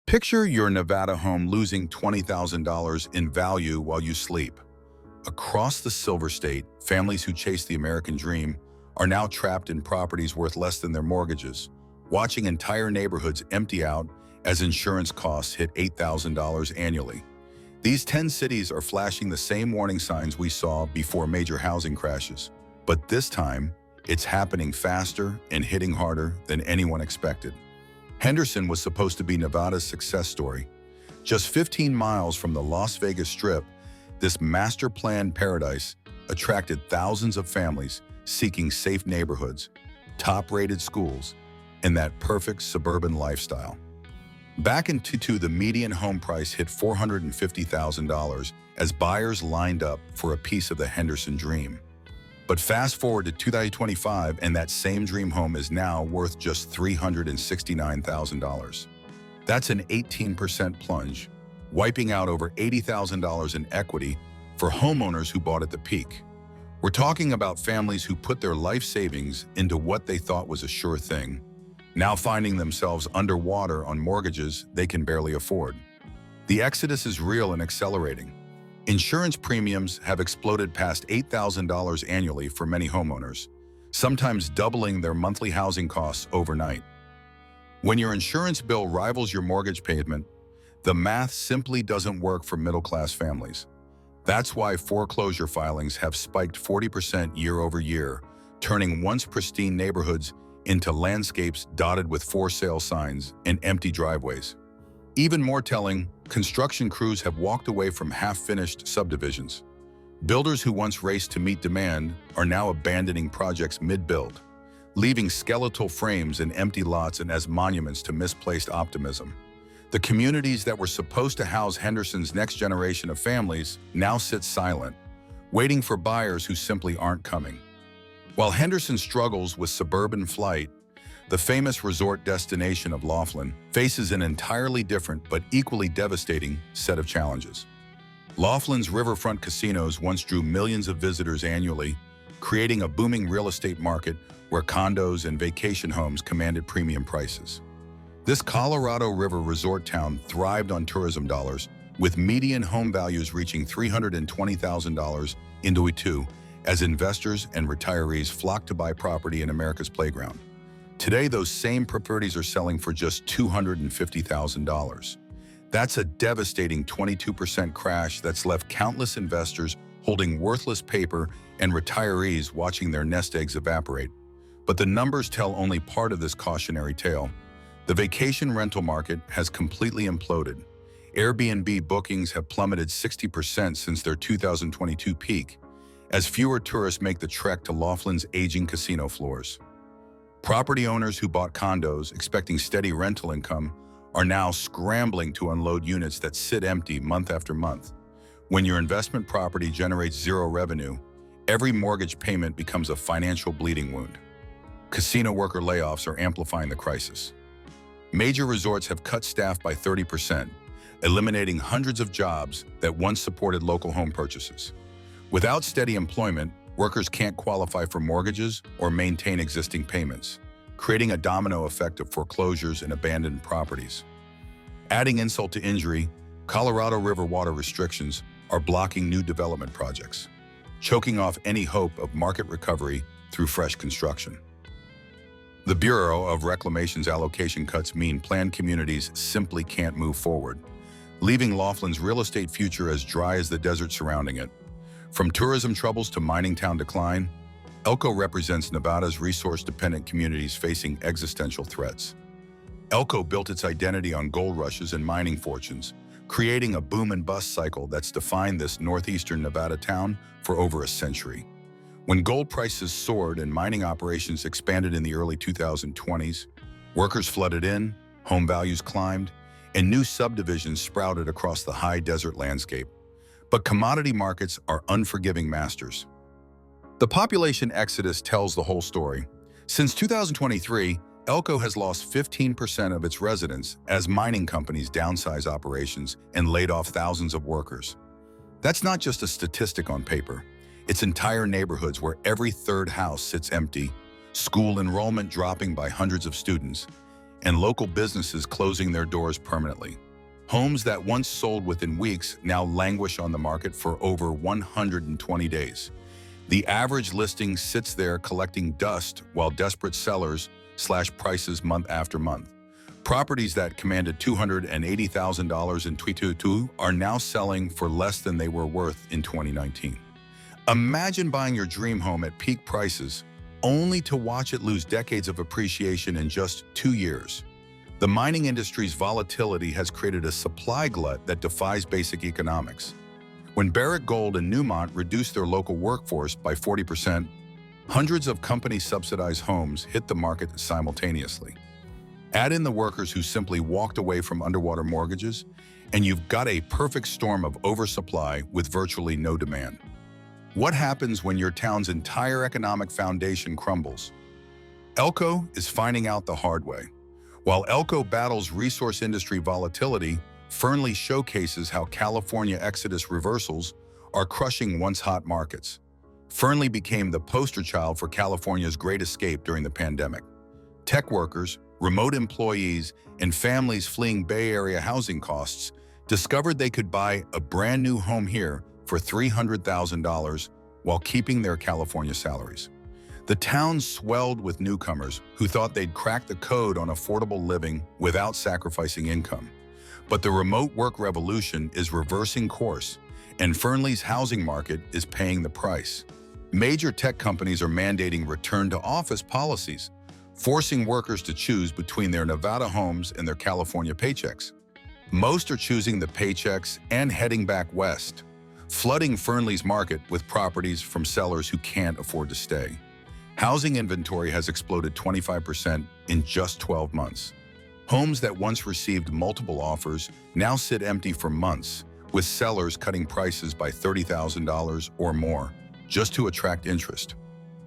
Picture your Nevada home losing $20,000 in value while you sleep. Across the Silver State, families who chase the American dream are now trapped in properties worth less than their mortgages, watching entire neighborhoods empty out as insurance costs hit $8,000 annually. These 10 cities are flashing the same warning signs we saw before major housing crashes. But this time, it's happening faster and hitting harder than anyone expected. Henderson was supposed to be Nevada's success story. Just 15 miles from the Las Vegas Strip, this master-planned paradise attracted thousands of families seeking safe neighborhoods, top-rated schools, and that perfect suburban lifestyle. Back in 2022, the median home price hit $450,000 as buyers lined up for a piece of the Henderson dream. But fast forward to 2025, and that same dream home is now worth just $369,000. That's an 18% plunge, wiping out over $80,000 in equity for homeowners who bought at the peak. We're talking about families who put their life savings into what they thought was a sure thing, now finding themselves underwater on mortgages they can barely afford. The exodus is real and accelerating. Insurance premiums have exploded past $8,000 annually for many homeowners, sometimes doubling their monthly housing costs overnight. When your insurance bill rivals your mortgage payment, the math simply doesn't work for middle-class families. That's why foreclosure filings have spiked 40% year over year, turning once pristine neighborhoods into landscapes dotted with for-sale signs and empty driveways. Even more telling, construction crews have walked away from half-finished subdivisions. Builders who once raced to meet demand are now abandoning projects mid-build, leaving skeletal frames and empty lots and as monuments to misplaced optimism. The communities that were supposed to house Henderson's next generation of families now sit silent, waiting for buyers who simply aren't coming. While Henderson struggles with suburban flight, the famous resort destination of Laughlin faces an entirely different but equally devastating set of challenges. Laughlin's riverfront casinos once drew millions of visitors annually, creating a booming real estate market where condos and vacation homes commanded premium prices. This Colorado River resort town thrived on tourism dollars, with median home values reaching $320,000 in 2022 as investors and retirees flocked to buy property in America's playground. Today, those same properties are selling for just $250,000. That's a devastating 22% crash that's left countless investors holding worthless paper and retirees watching their nest eggs evaporate. But the numbers tell only part of this cautionary tale. The vacation rental market has completely imploded. Airbnb bookings have plummeted 60% since their 2022 peak, as fewer tourists make the trek to Laughlin's aging casino floors. Property owners who bought condos expecting steady rental income are now scrambling to unload units that sit empty month after month. When your investment property generates zero revenue, every mortgage payment becomes a financial bleeding wound. Casino worker layoffs are amplifying the crisis. Major resorts have cut staff by 30%, eliminating hundreds of jobs that once supported local home purchases. Without steady employment, workers can't qualify for mortgages or maintain existing payments, creating a domino effect of foreclosures and abandoned properties. Adding insult to injury, Colorado River water restrictions are blocking new development projects, choking off any hope of market recovery through fresh construction. The Bureau of Reclamation's allocation cuts mean planned communities simply can't move forward, leaving Laughlin's real estate future as dry as the desert surrounding it. From tourism troubles to mining town decline, Elko represents Nevada's resource-dependent communities facing existential threats. Elko built its identity on gold rushes and mining fortunes, creating a boom and bust cycle that's defined this northeastern Nevada town for over a century. When gold prices soared and mining operations expanded in the early 2020s, workers flooded in, home values climbed, and new subdivisions sprouted across the high desert landscape. But commodity markets are unforgiving masters. The population exodus tells the whole story. Since 2023, Elko has lost 15% of its residents as mining companies downsize operations and laid off thousands of workers. That's not just a statistic on paper. It's entire neighborhoods where every third house sits empty, school enrollment dropping by hundreds of students, and local businesses closing their doors permanently. Homes that once sold within weeks now languish on the market for over 120 days. The average listing sits there collecting dust while desperate sellers slash prices month after month. Properties that commanded $280,000 in 2022 are now selling for less than they were worth in 2019. Imagine buying your dream home at peak prices, only to watch it lose decades of appreciation in just 2 years. The mining industry's volatility has created a supply glut that defies basic economics. When Barrick Gold and Newmont reduced their local workforce by 40%, hundreds of company-subsidized homes hit the market simultaneously. Add in the workers who simply walked away from underwater mortgages, and you've got a perfect storm of oversupply with virtually no demand. What happens when your town's entire economic foundation crumbles? Elko is finding out the hard way. While Elko battles resource industry volatility, Fernley showcases how California exodus reversals are crushing once hot markets. Fernley became the poster child for California's great escape during the pandemic. Tech workers, remote employees, and families fleeing Bay Area housing costs discovered they could buy a brand new home here for $300,000 while keeping their California salaries. The town swelled with newcomers who thought they'd crack the code on affordable living without sacrificing income. But the remote work revolution is reversing course, and Fernley's housing market is paying the price. Major tech companies are mandating return-to-office policies, forcing workers to choose between their Nevada homes and their California paychecks. Most are choosing the paychecks and heading back west, flooding Fernley's market with properties from sellers who can't afford to stay. Housing inventory has exploded 25% in just 12 months. Homes that once received multiple offers now sit empty for months, with sellers cutting prices by $30,000 or more just to attract interest.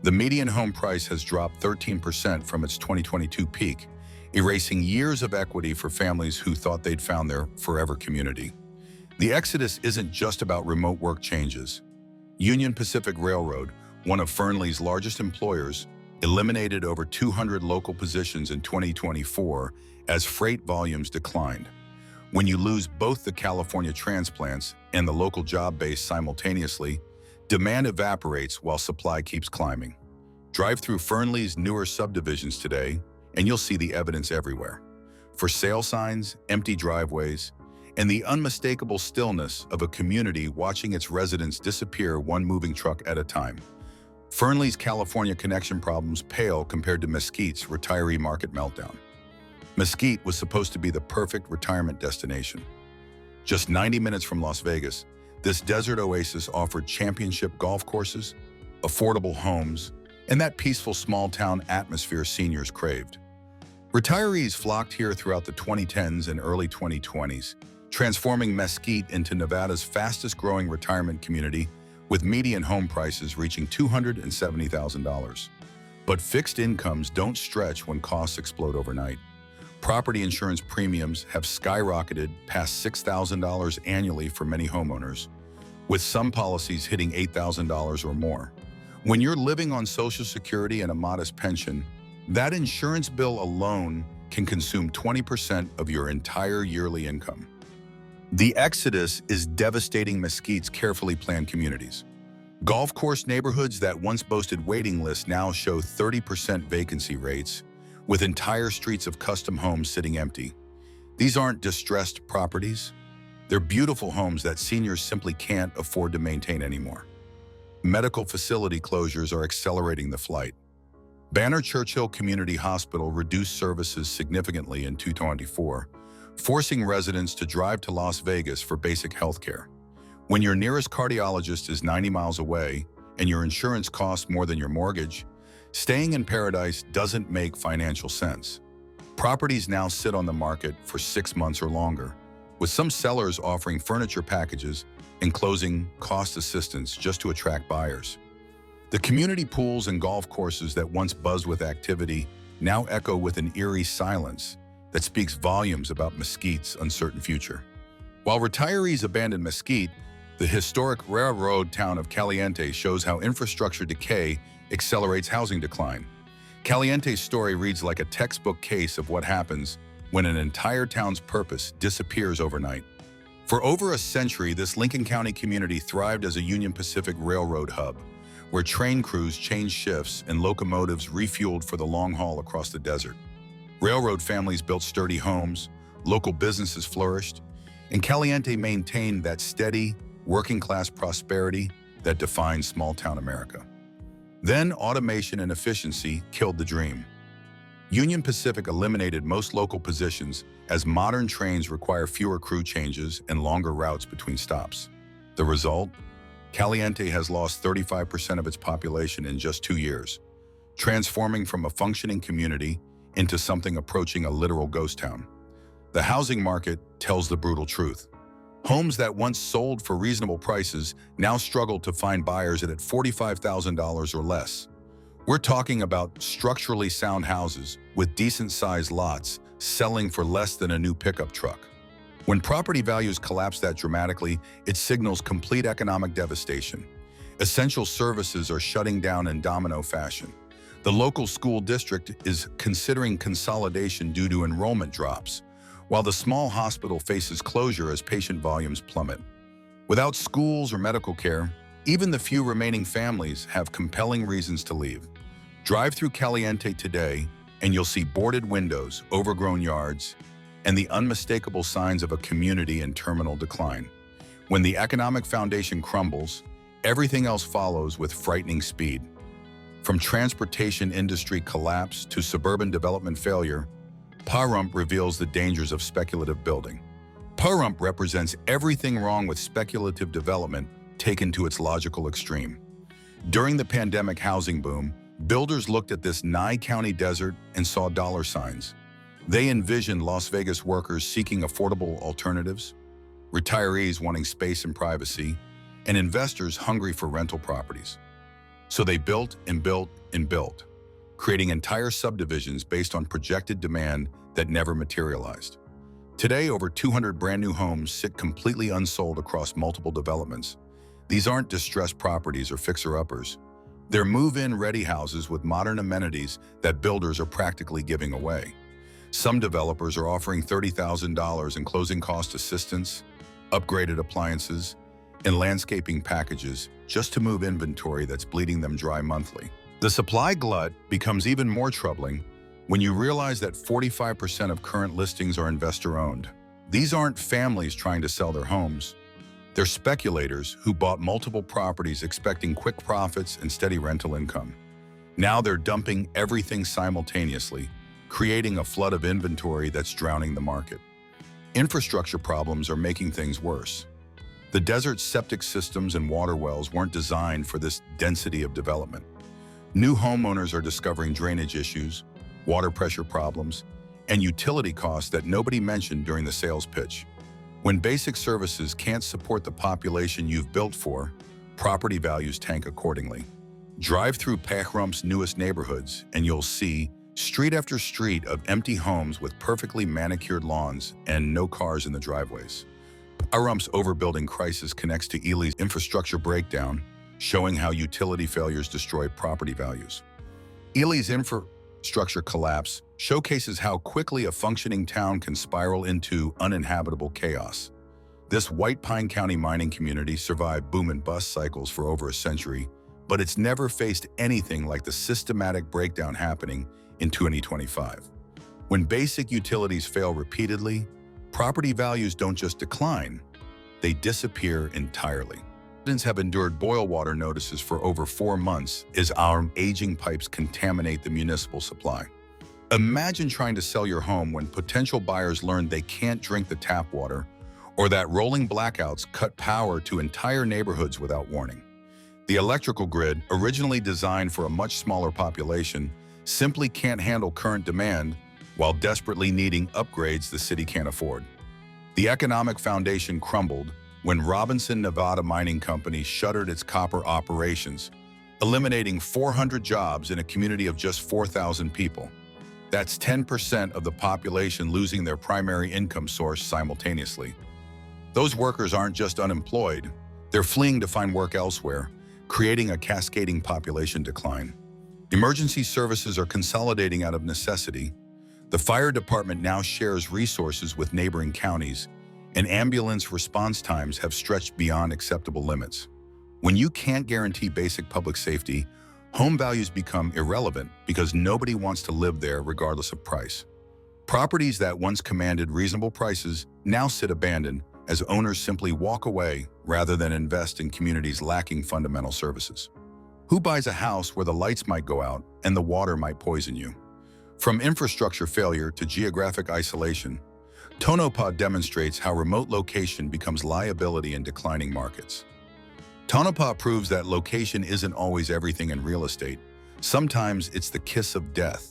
The median home price has dropped 13% from its 2022 peak, erasing years of equity for families who thought they'd found their forever community. The exodus isn't just about remote work changes. Union Pacific Railroad, one of Fernley's largest employers, eliminated over 200 local positions in 2024 as freight volumes declined. When you lose both the California transplants and the local job base simultaneously, demand evaporates while supply keeps climbing. Drive through Fernley's newer subdivisions today, and you'll see the evidence everywhere. For sale signs, empty driveways, and the unmistakable stillness of a community watching its residents disappear one moving truck at a time. Fernley's California connection problems pale compared to Mesquite's retiree market meltdown. Mesquite was supposed to be the perfect retirement destination. Just 90 minutes from Las Vegas, this desert oasis offered championship golf courses, affordable homes, and that peaceful small-town atmosphere seniors craved. Retirees flocked here throughout the 2010s and early 2020s, transforming Mesquite into Nevada's fastest-growing retirement community, with median home prices reaching $270,000. But fixed incomes don't stretch when costs explode overnight. Property insurance premiums have skyrocketed past $6,000 annually for many homeowners, with some policies hitting $8,000 or more. When you're living on Social Security and a modest pension, that insurance bill alone can consume 20% of your entire yearly income. The exodus is devastating Mesquite's carefully planned communities. Golf course neighborhoods that once boasted waiting lists now show 30% vacancy rates, with entire streets of custom homes sitting empty. These aren't distressed properties. They're beautiful homes that seniors simply can't afford to maintain anymore. Medical facility closures are accelerating the flight. Banner Churchill Community Hospital reduced services significantly in 2024, forcing residents to drive to Las Vegas for basic health care. When your nearest cardiologist is 90 miles away and your insurance costs more than your mortgage, staying in paradise doesn't make financial sense. Properties now sit on the market for 6 months or longer, with some sellers offering furniture packages and closing cost assistance just to attract buyers. The community pools and golf courses that once buzzed with activity now echo with an eerie silence that speaks volumes about Mesquite's uncertain future. While retirees abandon Mesquite, the historic railroad town of Caliente shows how infrastructure decay accelerates housing decline. Caliente's story reads like a textbook case of what happens when an entire town's purpose disappears overnight. For over a century, this Lincoln County community thrived as a Union Pacific Railroad hub, where train crews changed shifts and locomotives refueled for the long haul across the desert. Railroad families built sturdy homes, local businesses flourished, and Caliente maintained that steady, working-class prosperity that defines small-town America. Then automation and efficiency killed the dream. Union Pacific eliminated most local positions as modern trains require fewer crew changes and longer routes between stops. The result? Caliente has lost 35% of its population in just 2 years, transforming from a functioning community into something approaching a literal ghost town. The housing market tells the brutal truth. Homes that once sold for reasonable prices now struggle to find buyers at $45,000 or less. We're talking about structurally sound houses with decent-sized lots selling for less than a new pickup truck. When property values collapse that dramatically, it signals complete economic devastation. Essential services are shutting down in domino fashion. The local school district is considering consolidation due to enrollment drops, while the small hospital faces closure as patient volumes plummet. Without schools or medical care, even the few remaining families have compelling reasons to leave. Drive through Caliente today, and you'll see boarded windows, overgrown yards, and the unmistakable signs of a community in terminal decline. When the economic foundation crumbles, everything else follows with frightening speed. From transportation industry collapse to suburban development failure, Pahrump reveals the dangers of speculative building. Pahrump represents everything wrong with speculative development taken to its logical extreme. During the pandemic housing boom, builders looked at this Nye-County desert and saw dollar signs. They envisioned Las Vegas workers seeking affordable alternatives, retirees wanting space and privacy, and investors hungry for rental properties. So they built and built and built, creating entire subdivisions based on projected demand that never materialized. Today, over 200 brand new homes sit completely unsold across multiple developments. These aren't distressed properties or fixer-uppers. They're move-in ready houses with modern amenities that builders are practically giving away. Some developers are offering $30,000 in closing cost assistance, upgraded appliances, and landscaping packages just to move inventory that's bleeding them dry monthly. The supply glut becomes even more troubling when you realize that 45% of current listings are investor-owned. These aren't families trying to sell their homes. They're speculators who bought multiple properties expecting quick profits and steady rental income. Now they're dumping everything simultaneously, creating a flood of inventory that's drowning the market. Infrastructure problems are making things worse. The desert's septic systems and water wells weren't designed for this density of development. New homeowners are discovering drainage issues, water pressure problems, and utility costs that nobody mentioned during the sales pitch. When basic services can't support the population you've built for, property values tank accordingly. Drive through Pahrump's newest neighborhoods, and you'll see street after street of empty homes with perfectly manicured lawns and no cars in the driveways. Pahrump's overbuilding crisis connects to Ely's infrastructure breakdown, showing how utility failures destroy property values. Ely's infrastructure collapse showcases how quickly a functioning town can spiral into uninhabitable chaos. This White Pine County mining community survived boom and bust cycles for over a century, but it's never faced anything like the systematic breakdown happening in 2025. When basic utilities fail repeatedly, property values don't just decline, they disappear entirely. Residents have endured boil water notices for over 4 months as our aging pipes contaminate the municipal supply. Imagine trying to sell your home when potential buyers learn they can't drink the tap water, or that rolling blackouts cut power to entire neighborhoods without warning. The electrical grid, originally designed for a much smaller population, simply can't handle current demand while desperately needing upgrades the city can't afford. The economic foundation crumbled when Robinson Nevada Mining Company shuttered its copper operations, eliminating 400 jobs in a community of just 4,000 people. That's 10% of the population losing their primary income source simultaneously. Those workers aren't just unemployed, they're fleeing to find work elsewhere, creating a cascading population decline. Emergency services are consolidating out of necessity. The fire department now shares resources with neighboring counties, and ambulance response times have stretched beyond acceptable limits. When you can't guarantee basic public safety, home values become irrelevant because nobody wants to live there regardless of price. Properties that once commanded reasonable prices now sit abandoned as owners simply walk away rather than invest in communities lacking fundamental services. Who buys a house where the lights might go out and the water might poison you? From infrastructure failure to geographic isolation, Tonopah demonstrates how remote location becomes liability in declining markets. Tonopah proves that location isn't always everything in real estate. Sometimes it's the kiss of death.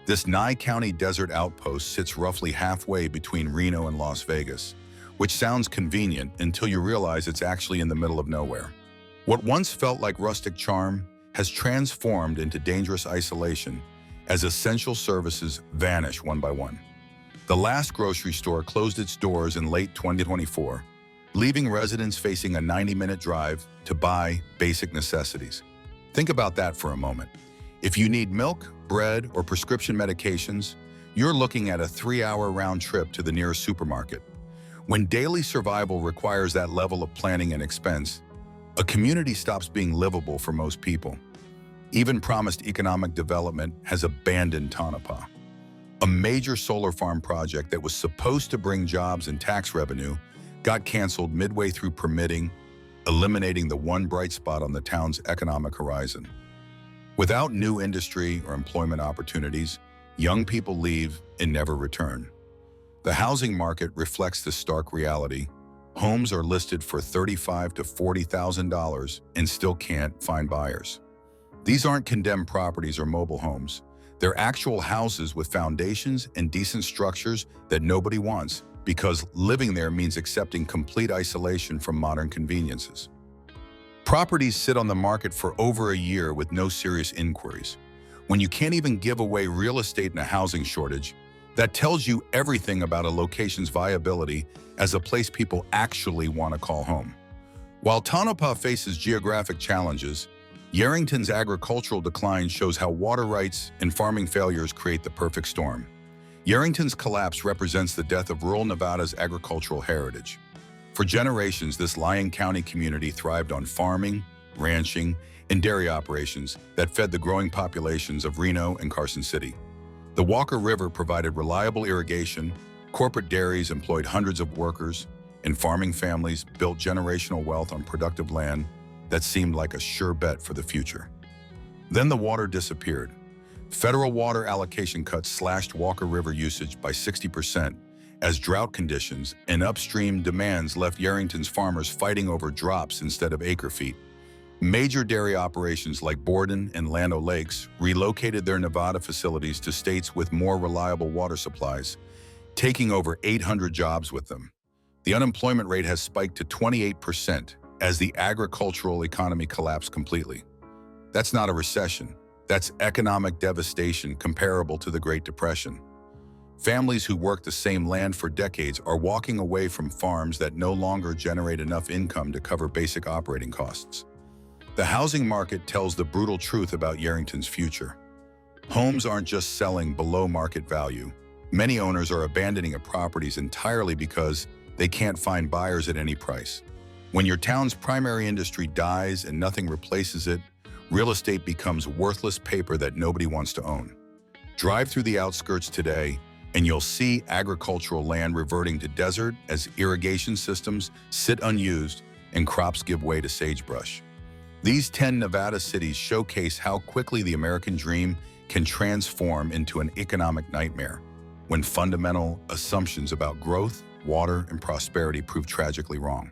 This Nye County desert outpost sits roughly halfway between Reno and Las Vegas, which sounds convenient until you realize it's actually in the middle of nowhere. What once felt like rustic charm has transformed into dangerous isolation as essential services vanish one by one. The last grocery store closed its doors in late 2024, leaving residents facing a 90-minute drive to buy basic necessities. Think about that for a moment. If you need milk, bread, or prescription medications, you're looking at a 3-hour round trip to the nearest supermarket. When daily survival requires that level of planning and expense, a community stops being livable for most people. Even promised economic development has abandoned Tonopah. A major solar farm project that was supposed to bring jobs and tax revenue got canceled midway through permitting, eliminating the one bright spot on the town's economic horizon. Without new industry or employment opportunities, young people leave and never return. The housing market reflects this stark reality. Homes are listed for $35,000 to $40,000 and still can't find buyers. These aren't condemned properties or mobile homes. They're actual houses with foundations and decent structures that nobody wants because living there means accepting complete isolation from modern conveniences. Properties sit on the market for over a year with no serious inquiries. When you can't even give away real estate in a housing shortage, that tells you everything about a location's viability as a place people actually want to call home. While Tonopah faces geographic challenges, Yerington's agricultural decline shows how water rights and farming failures create the perfect storm. Yerington's collapse represents the death of rural Nevada's agricultural heritage. For generations, this Lyon County community thrived on farming, ranching, and dairy operations that fed the growing populations of Reno and Carson City. The Walker River provided reliable irrigation, corporate dairies employed hundreds of workers, and farming families built generational wealth on productive land that seemed like a sure bet for the future. Then the water disappeared. Federal water allocation cuts slashed Walker River usage by 60% as drought conditions and upstream demands left Yerington's farmers fighting over drops instead of acre feet. Major dairy operations like Borden and Land O'Lakes relocated their Nevada facilities to states with more reliable water supplies, taking over 800 jobs with them. The unemployment rate has spiked to 28%, as the agricultural economy collapsed completely. That's not a recession. That's economic devastation comparable to the Great Depression. Families who worked the same land for decades are walking away from farms that no longer generate enough income to cover basic operating costs. The housing market tells the brutal truth about Yerington's future. Homes aren't just selling below market value. Many owners are abandoning properties entirely because they can't find buyers at any price. When your town's primary industry dies and nothing replaces it, real estate becomes worthless paper that nobody wants to own. Drive through the outskirts today, and you'll see agricultural land reverting to desert as irrigation systems sit unused and crops give way to sagebrush. These 10 Nevada cities showcase how quickly the American dream can transform into an economic nightmare when fundamental assumptions about growth, water, and prosperity prove tragically wrong.